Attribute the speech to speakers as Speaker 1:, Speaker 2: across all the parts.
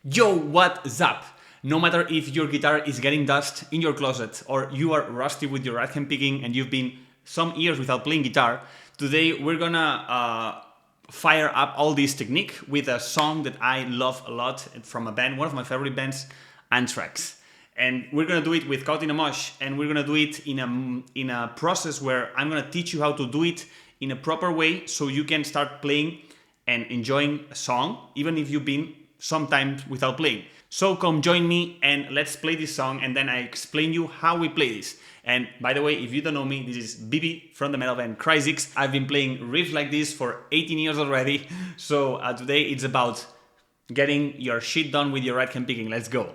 Speaker 1: Yo, what's up? No matter if your guitar is getting dust in your closet or you are rusty with your right hand picking and you've been some years without playing guitar, today we're gonna fire up all this technique with a song that I love a lot from a band, one of my favorite bands, Anthrax. And we're gonna do it with Caught in a Mosh, and we're gonna do it in a process where I'm gonna teach you how to do it in a proper way so you can start playing and enjoying a song, even if you've been sometimes without playing. So come join me and let's play this song, and then I explain you how we play this. And by the way, if you don't know me, this is Bibi from the metal band Cryzix. I've been playing Riff like this for 18 years already. So today it's about getting your shit done with your right hand picking. Let's go.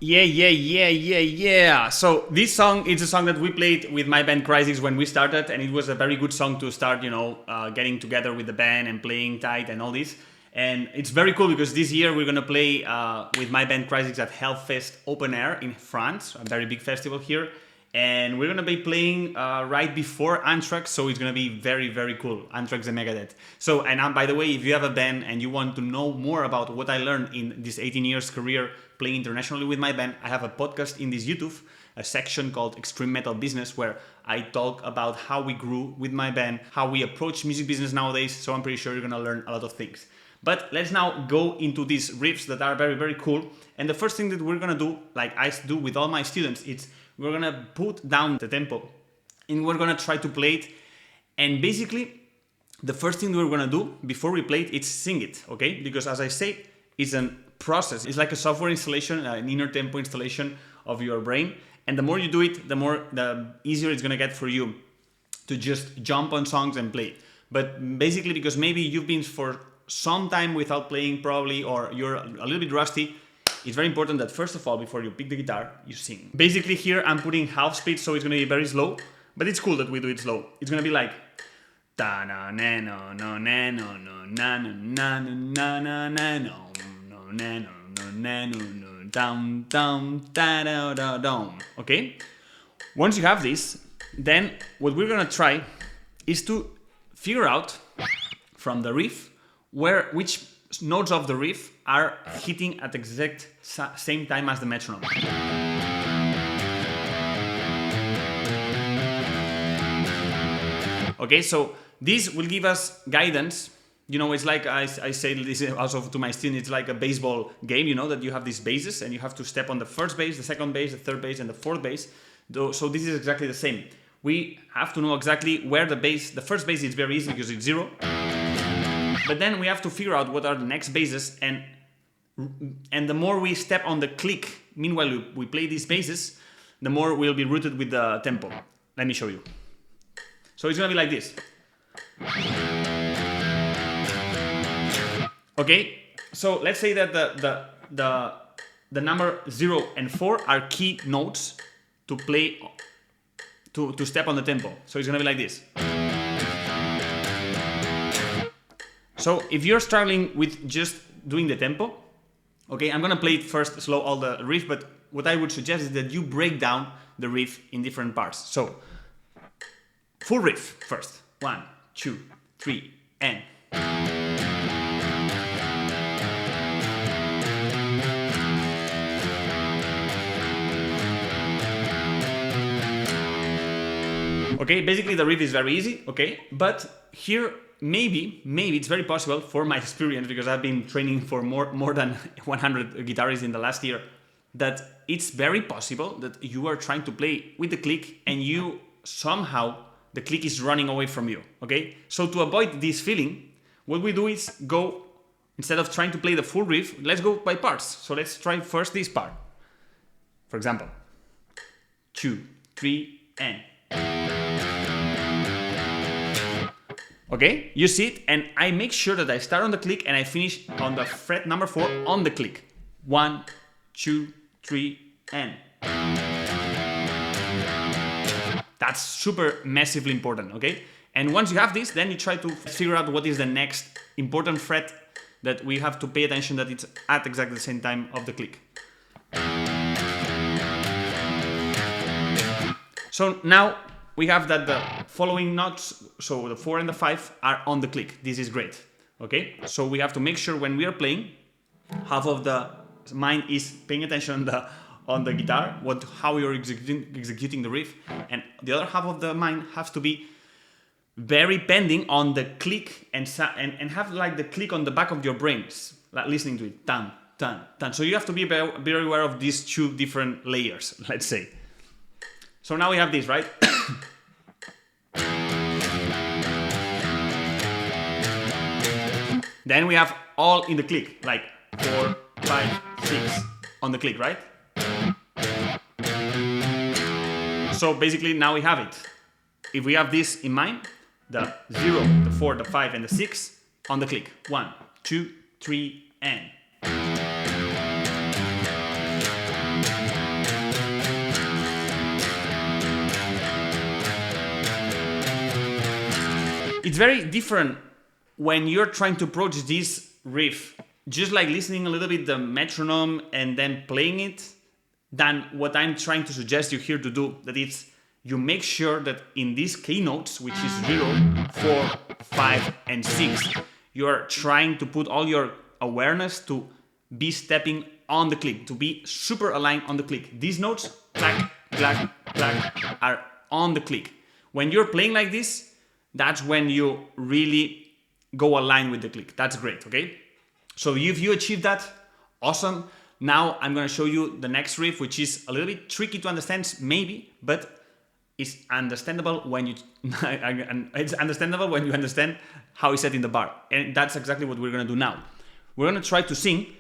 Speaker 1: Yeah. So this song is a song that we played with my band Cryzix when we started, and it was a very good song to start, getting together with the band and playing tight and all this. And it's very cool because this year we're gonna play with my band Cryzix at Hellfest Open Air in France, a very big festival here. And we're gonna be playing right before Anthrax, so it's gonna be very, very cool. Anthrax and Megadeth. So, and by the way, if you have a band and you want to know more about what I learned in this 18 years career playing internationally with my band, I have a podcast in this YouTube, a section called Extreme Metal Business, where I talk about how we grew with my band, how we approach music business nowadays. So I'm pretty sure you're gonna learn a lot of things. But let's now go into these riffs that are very, very cool. And the first thing that we're gonna do, like I do with all my students, it's we're gonna put down the tempo and we're gonna try to play it. And basically, the first thing we're gonna do before we play it is sing it, okay? Because as I say, it's a process. It's like a software installation, an inner tempo installation of your brain. And the more you do it, the easier it's gonna get for you to just jump on songs and play. But basically, because maybe you've been for some time without playing probably, or you're a little bit rusty, it's very important that first of all, before you pick the guitar, you sing. Basically here I'm putting half speed, so it's gonna be very slow, but it's cool that we do it slow. It's gonna be like da na na no no na no no na no na na na na no no na no no na no no down down da da da down. Okay? Once you have this, then what we're gonna try is to figure out from the riff which notes of the riff are hitting at the exact same time as the metronome. Okay, so this will give us guidance. It's like I say this also to my students, it's like a baseball game, that you have these bases and you have to step on the first base, the second base, the third base, and the fourth base. So this is exactly the same. We have to know exactly where the first base is very easy because it's 0. But then we have to figure out what are the next bases, and the more we step on the click, meanwhile we play these bases, the more we'll be rooted with the tempo. Let me show you. So it's gonna be like this. Okay, so let's say that the number 0 and 4 are key notes to play, to step on the tempo. So it's gonna be like this. So if you're struggling with just doing the tempo, okay, I'm gonna play it first slow, all the riff, but what I would suggest is that you break down the riff in different parts. So, full riff first. 1, 2, 3, and... Okay, basically the riff is very easy, okay? But here, maybe it's very possible, for my experience, because I've been training for more than 100 guitarists in the last year, that it's very possible that you are trying to play with the click and you somehow, the click is running away from you, okay? So to avoid this feeling, what we do is go, instead of trying to play the full riff, let's go by parts. So let's try first this part. For example, 2, 3, and... Okay, you see it, and I make sure that I start on the click and I finish on the fret number 4 on the click. 1, 2, 3, and... That's super massively important, okay? And once you have this, then you try to figure out what is the next important fret that we have to pay attention that it's at exactly the same time of the click. So now we have that the following notes, so the 4 and the 5 are on the click. This is great, okay? So we have to make sure when we are playing, half of the mind is paying attention on the guitar, how you're executing the riff, and the other half of the mind has to be very pending on the click and have like the click on the back of your brains, like listening to it, tan, tan, tan. So you have to be very aware of these two different layers, let's say. So now we have this, right? Then we have all in the click, like 4, 5, 6 on the click, right? So basically now we have it. If we have this in mind, the 0, the 4, the 5, and the 6 on the click. 1, 2, 3, and... It's very different when you're trying to approach this riff, just like listening a little bit the metronome and then playing it, than what I'm trying to suggest you here to do, that it's you make sure that in these keynotes, which is 0, 4, 5, and 6, you're trying to put all your awareness to be stepping on the click, to be super aligned on the click. These notes, clack, clack, clack, are on the click. When you're playing like this, that's when you really go aligned with the click. That's great, okay? So if you achieve that, awesome. Now I'm going to show you the next riff, which is a little bit tricky to understand, maybe, but it's understandable when you it's understandable when you understand how it's set in the bar. And that's exactly what we're going to do now. We're going to try to sing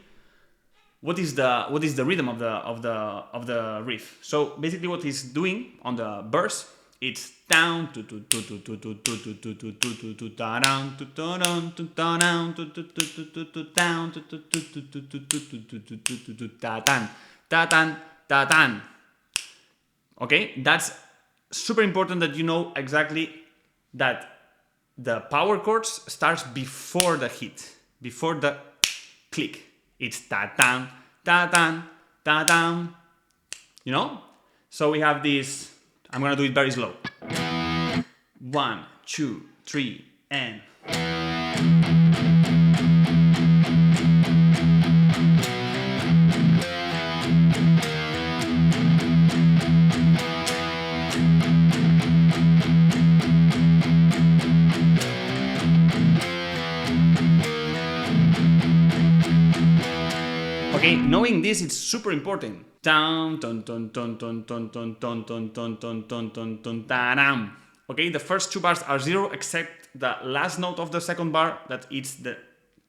Speaker 1: what is the rhythm of the riff. So basically what he's doing on the verse, it's down to down down. Okay, that's super important that you know exactly that the power chords starts before the hit, before the click. It's ta-tan, ta-tan, ta-tan. You know? So we have this. I'm gonna do it very slow. 1, 2, 3, and... Okay, knowing this, it's super important. Down, dun, dun, dun, dun, dun, dun, dun, dun, dun, dun, dun, dun, dun, da-dam. Okay, the first two bars are 0, except the last note of the second bar, that it's the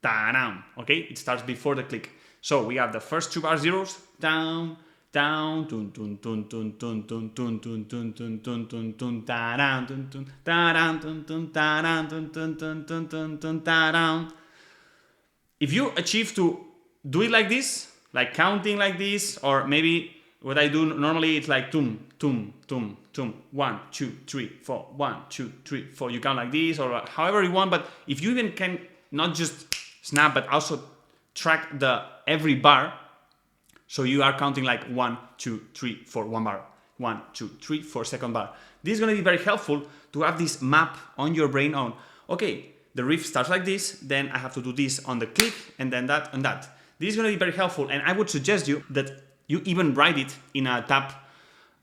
Speaker 1: da-dam. Okay, it starts before the click. So we have the first two bars zeros, down, down, dun, dun, dun, dun, dun, dun, dun, dun, dun, dun, dun, dun, dun, da-dam, dun, dun, da-dam, dun, dun, da-dam, dun, dun, dun, dun, dun, dun, da-dam. If you achieve to do it like this, like counting like this, or maybe what I do normally, it's like tum, tum, tum, tum, 1, 2, 3, 4, 1, 2, 3, 4. You count like this, or however you want. But if you even can not just snap, but also track the every bar, so you are counting like 1, 2, 3, 4, 1 bar, 1, 2, 3, 4, second bar. This is going to be very helpful to have this map on your brain on, okay, the riff starts like this, then I have to do this on the click, and then that and that. This is going to be very helpful, and I would suggest you that you even write it in a tab.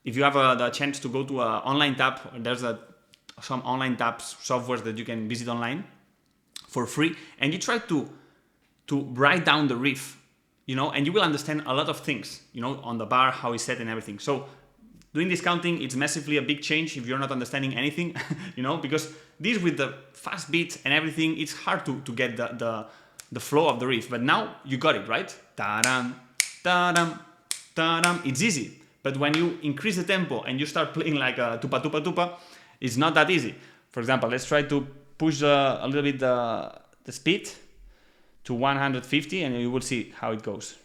Speaker 1: If you have the chance to go to an online tab, there's a some online tabs, softwares that you can visit online for free, and you try to write down the riff, and you will understand a lot of things, on the bar, how it's set and everything. So doing this counting, it's massively a big change if you're not understanding anything, because this with the fast beat and everything, it's hard to get the flow of the riff. But now you got it, right? Ta-dam, ta-dam, ta-dam. It's easy. But when you increase the tempo and you start playing like a tupa tupa tupa, it's not that easy. For example, let's try to push a little bit the speed to 150, and you will see how it goes.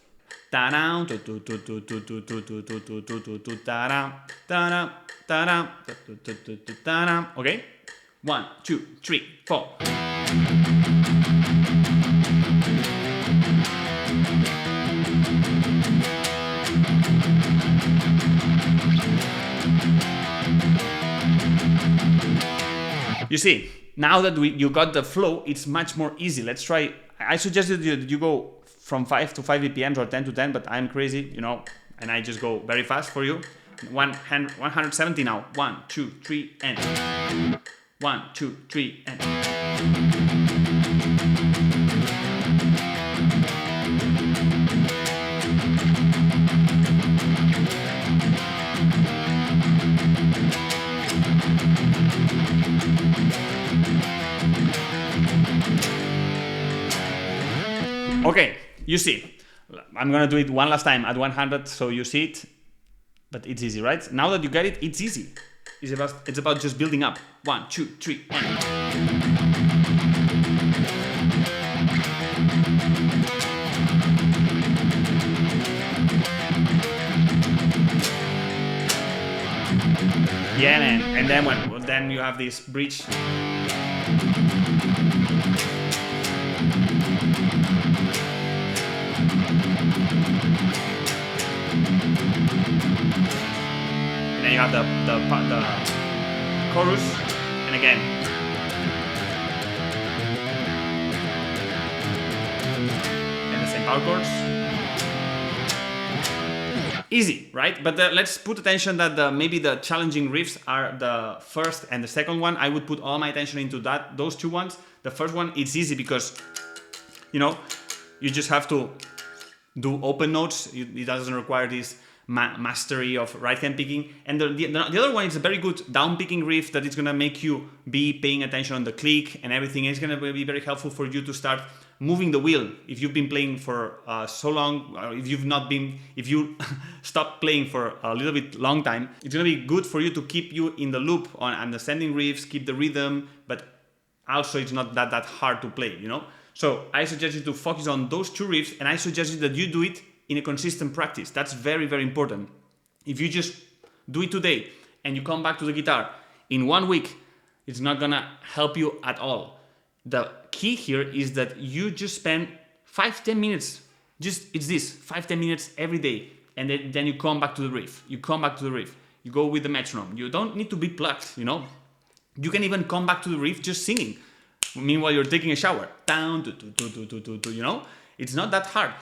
Speaker 1: Okay? 1, 2, 3, 4. You see, now that you got the flow, it's much more easy. Let's try. I suggest that you go from 5 to 5 BPMs or 10 to 10, but I'm crazy, and I just go very fast for you. 170 now. 1, 2, 3, and 1, 2, 3, and. Okay, you see, I'm gonna do it one last time at 100 so you see it, but it's easy, right? Now that you get it, it's easy. It's about just building up. 1, 2, 3, and. Yeah, man. And then you have this bridge. And then you have the chorus, and again. And the same power chords. Easy, right? But let's put attention that maybe the challenging riffs are the first and the second one. I would put all my attention into those two ones. The first one, it's easy because, you just have to do open notes. It doesn't require this mastery of right hand picking. And the other one is a very good down picking riff that is going to make you be paying attention on the click and everything. It's going to be very helpful for you to start moving the wheel. If you've been playing for so long, if you stop playing for a little bit long time, it's going to be good for you to keep you in the loop on understanding riffs, keep the rhythm, but also it's not that hard to play, So I suggest you to focus on those two riffs, and I suggest you that you do it in a consistent practice. That's very, very important. If you just do it today and you come back to the guitar in 1 week, it's not gonna help you at all. The key here is that you just spend 5-10 minutes. It's this 5-10 minutes every day, and then you come back to the riff. You go with the metronome. You don't need to be plucked. You can even come back to the riff just singing. Meanwhile, you're taking a shower. Down, It's not that hard.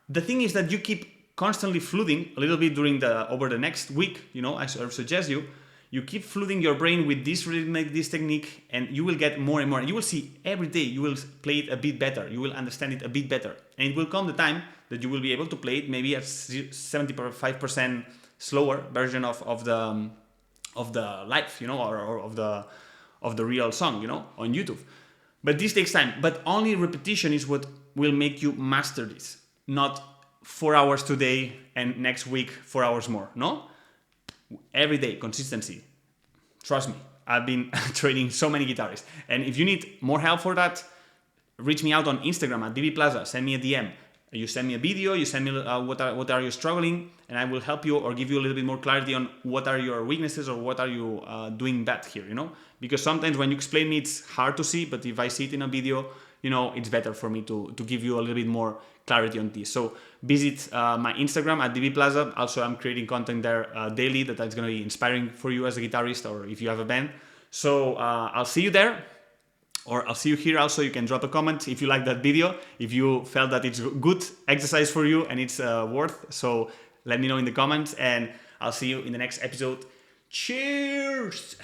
Speaker 1: The thing is that you keep constantly fluting a little bit over the next week. I suggest you keep fluting your brain with this rhythmic, this technique, and you will get more and more. And you will see every day you will play it a bit better. You will understand it a bit better. And it will come the time that you will be able to play it maybe at 75% slower version of the live, or of the real song, on YouTube. But this takes time. But only repetition is what will make you master this. Not 4 hours today and next week 4 hours more. No? Every day, consistency. Trust me, I've been training so many guitarists. And if you need more help for that, reach me out on Instagram at @bbplaza. Send me a DM. You send me a video, you send me what are you struggling, and I will help you or give you a little bit more clarity on what are your weaknesses or what are you doing bad here, Because sometimes when you explain me, it's hard to see, but if I see it in a video, it's better for me to give you a little bit more clarity on this. So visit my Instagram at @bbplaza. Also, I'm creating content there daily that's going to be inspiring for you as a guitarist or if you have a band. So I'll see you there. Or I'll see you here. Also, you can drop a comment if you like that video, if you felt that it's good exercise for you and it's worth. So let me know in the comments, and I'll see you in the next episode. Cheers!